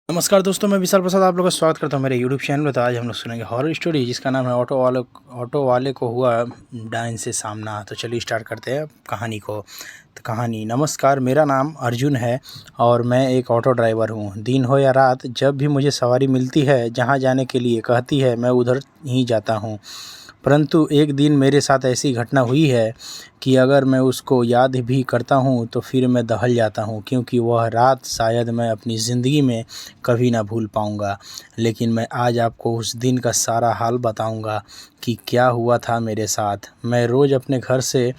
नमस्कार दोस्तों, मैं विशाल प्रसाद आप लोगों का स्वागत करता हूं मेरे यूट्यूब चैनल में। तो आज हम लोग सुनेंगे हॉरर स्टोरी जिसका नाम है ऑटो वाले को हुआ डायन से सामना। तो चलिए स्टार्ट करते हैं कहानी को। तो कहानी: नमस्कार, मेरा नाम अर्जुन है और मैं एक ऑटो ड्राइवर हूं। दिन हो या रात, जब भी मुझे सवारी मिलती है, जहां जाने के लिए कहती है, मैं उधर ही जाता हूं। परंतु एक दिन मेरे साथ ऐसी घटना हुई है कि अगर मैं उसको याद भी करता हूँ तो फिर मैं दहल जाता हूँ, क्योंकि वह रात शायद मैं अपनी ज़िंदगी में कभी ना भूल पाऊँगा। लेकिन मैं आज आपको उस दिन का सारा हाल बताऊँगा कि क्या हुआ था मेरे साथ। मैं रोज़ अपने घर से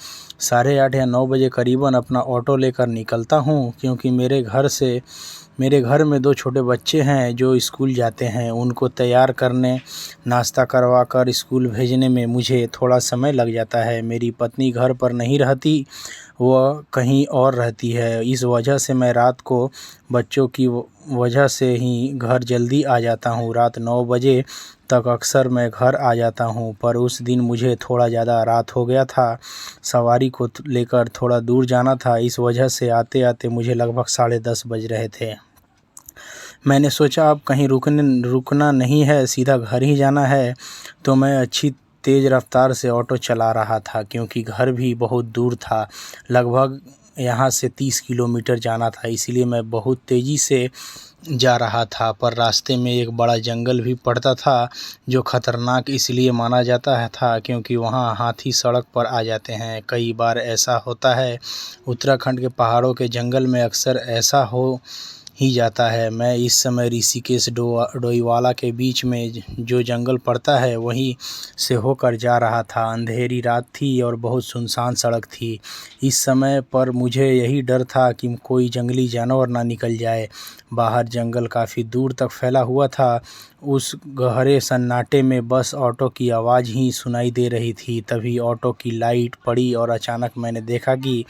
8:30 या 9 बजे करीबन अपना ऑटो लेकर निकलता हूँ, क्योंकि मेरे घर में 2 छोटे बच्चे हैं जो स्कूल जाते हैं। उनको तैयार करने, नाश्ता करवा कर स्कूल भेजने में मुझे थोड़ा समय लग जाता है। मेरी पत्नी घर पर नहीं रहती, वह कहीं और रहती है। इस वजह से मैं रात को बच्चों की वजह से ही घर जल्दी आ जाता हूँ। रात 9 बजे तक अक्सर मैं घर आ जाता हूँ, पर उस दिन मुझे थोड़ा ज़्यादा रात हो गया था। सवारी को लेकर थोड़ा दूर जाना था, इस वजह से आते आते मुझे लगभग 10:30 बज रहे थे। मैंने सोचा अब कहीं रुकना नहीं है, सीधा घर ही जाना है। तो मैं अच्छी तेज़ रफ्तार से ऑटो चला रहा था, क्योंकि घर भी बहुत दूर था। लगभग यहाँ से 30 किलोमीटर जाना था, इसीलिए मैं बहुत तेज़ी से जा रहा था। पर रास्ते में एक बड़ा जंगल भी पड़ता था, जो ख़तरनाक इसलिए माना जाता है था क्योंकि वहाँ हाथी सड़क पर आ जाते हैं। कई बार ऐसा होता है, उत्तराखंड के पहाड़ों के जंगल में अक्सर ऐसा हो ही जाता है। मैं इस समय ऋषिकेश डोईवाला के बीच में जो जंगल पड़ता है वहीं से होकर जा रहा था। अंधेरी रात थी और बहुत सुनसान सड़क थी। इस समय पर मुझे यही डर था कि कोई जंगली जानवर ना निकल जाए। बाहर जंगल काफ़ी दूर तक फैला हुआ था। उस गहरे सन्नाटे में बस ऑटो की आवाज़ ही सुनाई दे रही थी। तभी ऑटो की लाइट पड़ी और अचानक मैंने देखा कि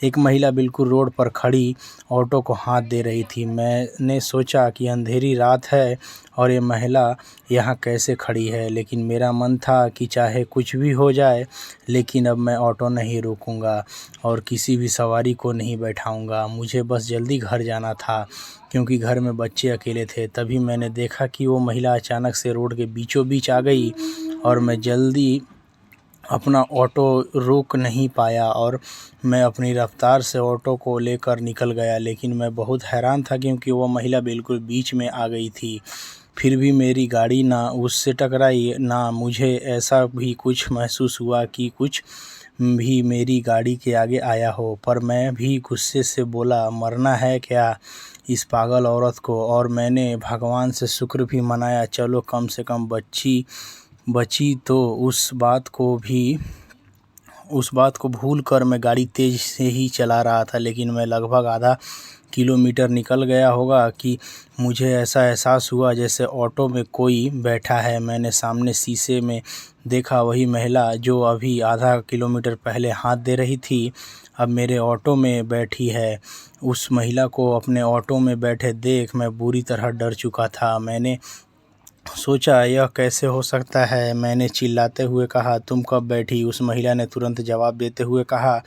एक महिला बिल्कुल रोड पर खड़ी ऑटो को हाथ दे रही थी। मैंने सोचा कि अंधेरी रात है और ये महिला यहाँ कैसे खड़ी है, लेकिन मेरा मन था कि चाहे कुछ भी हो जाए, लेकिन अब मैं ऑटो नहीं रोकूंगा और किसी भी सवारी को नहीं बैठाऊंगा। मुझे बस जल्दी घर जाना था, क्योंकि घर में बच्चे अकेले थे। तभी मैंने देखा कि वो महिला अचानक से रोड के बीचों बीच आ गई और मैं जल्दी अपना ऑटो रोक नहीं पाया और मैं अपनी रफ़्तार से ऑटो को लेकर निकल गया। लेकिन मैं बहुत हैरान था, क्योंकि वह महिला बिल्कुल बीच में आ गई थी। फिर भी मेरी गाड़ी ना उससे टकराई, ना मुझे ऐसा भी कुछ महसूस हुआ कि कुछ भी मेरी गाड़ी के आगे आया हो। पर मैं भी गुस्से से बोला, मरना है क्या इस पागल औरत को। और मैंने भगवान से शुक्र भी मनाया, चलो कम से कम बची। तो उस बात को भूल कर मैं गाड़ी तेज़ से ही चला रहा था। लेकिन मैं लगभग आधा किलोमीटर निकल गया होगा कि मुझे ऐसा एहसास हुआ जैसे ऑटो में कोई बैठा है। मैंने सामने शीशे में देखा, वही महिला जो अभी आधा किलोमीटर पहले हाथ दे रही थी, अब मेरे ऑटो में बैठी है। उस महिला को अपने ऑटो में बैठे देख मैं बुरी तरह डर चुका था। मैंने सोचा, यह कैसे हो सकता है। मैंने चिल्लाते हुए कहा, तुम कब बैठी। उस महिला ने तुरंत जवाब देते हुए कहा,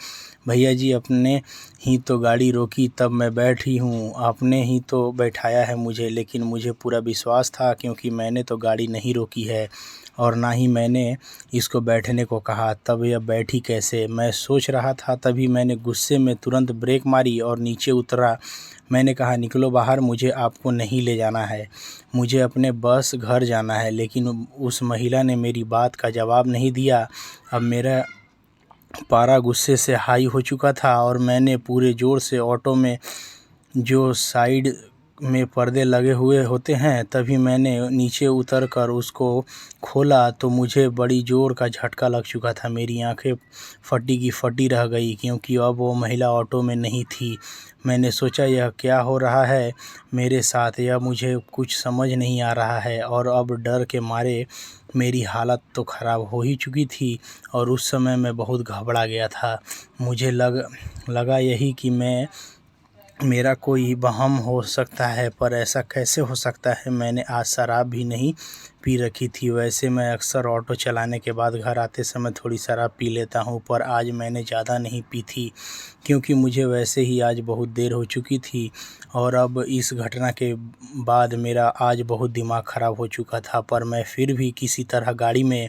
भैया जी, अपने ही तो गाड़ी रोकी तब मैं बैठी हूँ, आपने ही तो बैठाया है मुझे। लेकिन मुझे पूरा विश्वास था, क्योंकि मैंने तो गाड़ी नहीं रोकी है और ना ही मैंने इसको बैठने को कहा। तब यह बैठी कैसे, मैं सोच रहा था। तभी मैंने गुस्से में तुरंत ब्रेक मारी और नीचे उतरा। मैंने कहा, निकलो बाहर, मुझे आपको नहीं ले जाना है, मुझे अपने बस घर जाना है। लेकिन उस महिला ने मेरी बात का जवाब नहीं दिया। अब मेरा पारा गुस्से से हाई हो चुका था और मैंने पूरे ज़ोर से ऑटो में जो साइड में पर्दे लगे हुए होते हैं, तभी मैंने नीचे उतर कर उसको खोला तो मुझे बड़ी ज़ोर का झटका लग चुका था। मेरी आंखें फटी की फटी रह गई, क्योंकि अब वो महिला ऑटो में नहीं थी। मैंने सोचा, यह क्या हो रहा है मेरे साथ, यह मुझे कुछ समझ नहीं आ रहा है। और अब डर के मारे मेरी हालत तो ख़राब हो ही चुकी थी और उस समय मैं बहुत घबरा गया था। मुझे लगा यही कि मैं मेरा कोई वहम हो सकता है, पर ऐसा कैसे हो सकता है। मैंने आज शराब भी नहीं पी रखी थी। वैसे मैं अक्सर ऑटो चलाने के बाद घर आते समय थोड़ी शराब पी लेता हूँ, पर आज मैंने ज़्यादा नहीं पी थी, क्योंकि मुझे वैसे ही आज बहुत देर हो चुकी थी और अब इस घटना के बाद मेरा आज बहुत दिमाग ख़राब हो चुका था। पर मैं फिर भी किसी तरह गाड़ी में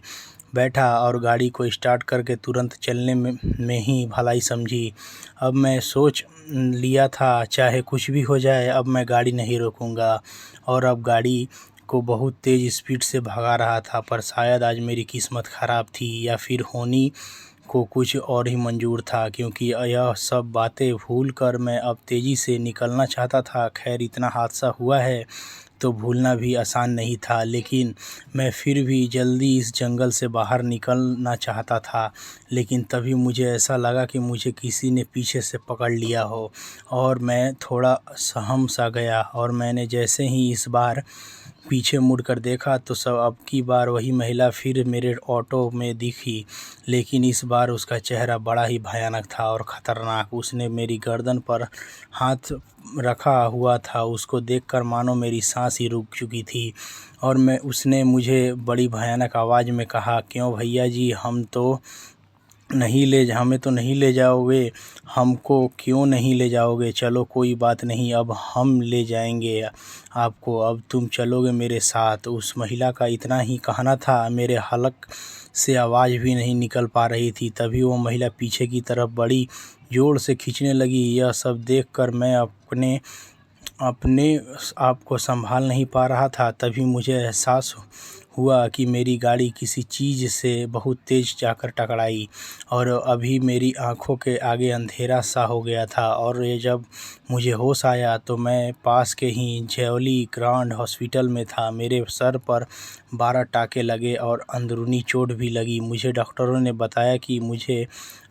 बैठा और गाड़ी को स्टार्ट करके तुरंत चलने में ही भलाई समझी। अब मैं सोच लिया था, चाहे कुछ भी हो जाए, अब मैं गाड़ी नहीं रोकूंगा। और अब गाड़ी को बहुत तेज़ स्पीड से भगा रहा था, पर शायद आज मेरी किस्मत ख़राब थी या फिर होनी को कुछ और ही मंजूर था, क्योंकि यह सब बातें भूल कर मैं अब तेज़ी से निकलना चाहता था। खैर, इतना हादसा हुआ है तो भूलना भी आसान नहीं था, लेकिन मैं फिर भी जल्दी इस जंगल से बाहर निकलना चाहता था। लेकिन तभी मुझे ऐसा लगा कि मुझे किसी ने पीछे से पकड़ लिया हो और मैं थोड़ा सहम सा गया। और मैंने जैसे ही इस बार पीछे मुड़कर देखा तो सब अब की बार वही महिला फिर मेरे ऑटो में दिखी, लेकिन इस बार उसका चेहरा बड़ा ही भयानक था और ख़तरनाक। उसने मेरी गर्दन पर हाथ रखा हुआ था। उसको देखकर मानो मेरी सांस ही रुक चुकी थी और उसने मुझे बड़ी भयानक आवाज़ में कहा, क्यों भैया जी, हमें तो नहीं ले जाओगे? हमको क्यों नहीं ले जाओगे? चलो कोई बात नहीं, अब हम ले जाएंगे आपको, अब तुम चलोगे मेरे साथ। उस महिला का इतना ही कहना था, मेरे हलक से आवाज़ भी नहीं निकल पा रही थी। तभी वो महिला पीछे की तरफ बड़ी ज़ोर से खींचने लगी। यह सब देखकर मैं अपने आप को संभाल नहीं पा रहा था। तभी मुझे एहसास हुआ कि मेरी गाड़ी किसी चीज़ से बहुत तेज़ जाकर टकराई और अभी मेरी आंखों के आगे अंधेरा सा हो गया था। और ये जब मुझे होश आया तो मैं पास के ही जैवली ग्रांड हॉस्पिटल में था। मेरे सर पर 12 टाँके लगे और अंदरूनी चोट भी लगी। मुझे डॉक्टरों ने बताया कि मुझे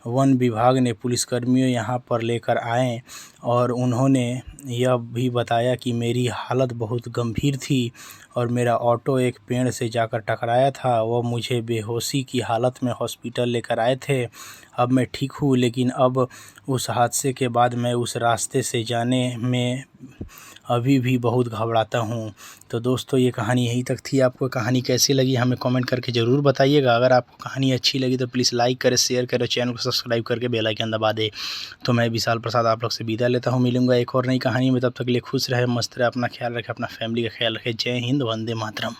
वन विभाग ने पुलिसकर्मियों यहाँ पर लेकर आए और उन्होंने यह भी बताया कि मेरी हालत बहुत गंभीर थी और मेरा ऑटो एक पेड़ से जाकर टकराया था। वह मुझे बेहोशी की हालत में हॉस्पिटल लेकर आए थे। अब मैं ठीक हूँ, लेकिन अब उस हादसे के बाद मैं उस रास्ते से जाने में अभी भी बहुत घबराता हूँ। तो दोस्तों, ये कहानी यहीं तक थी। आपको कहानी कैसी लगी हमें कमेंट करके ज़रूर बताइएगा। अगर आपको कहानी अच्छी लगी तो प्लीज़ लाइक करें, शेयर करें, चैनल को सब्सक्राइब करके बेल आइकन दबा दें। तो मैं विशाल प्रसाद आप लोग से विदा लेता हूँ। मिलूंगा एक और नई कहानी में। तब तक के लिए खुश रहे, मस्त रहे, अपना ख्याल रखें, अपना फैमिली का ख्याल रखें। जय हिंद, वंदे मातरम।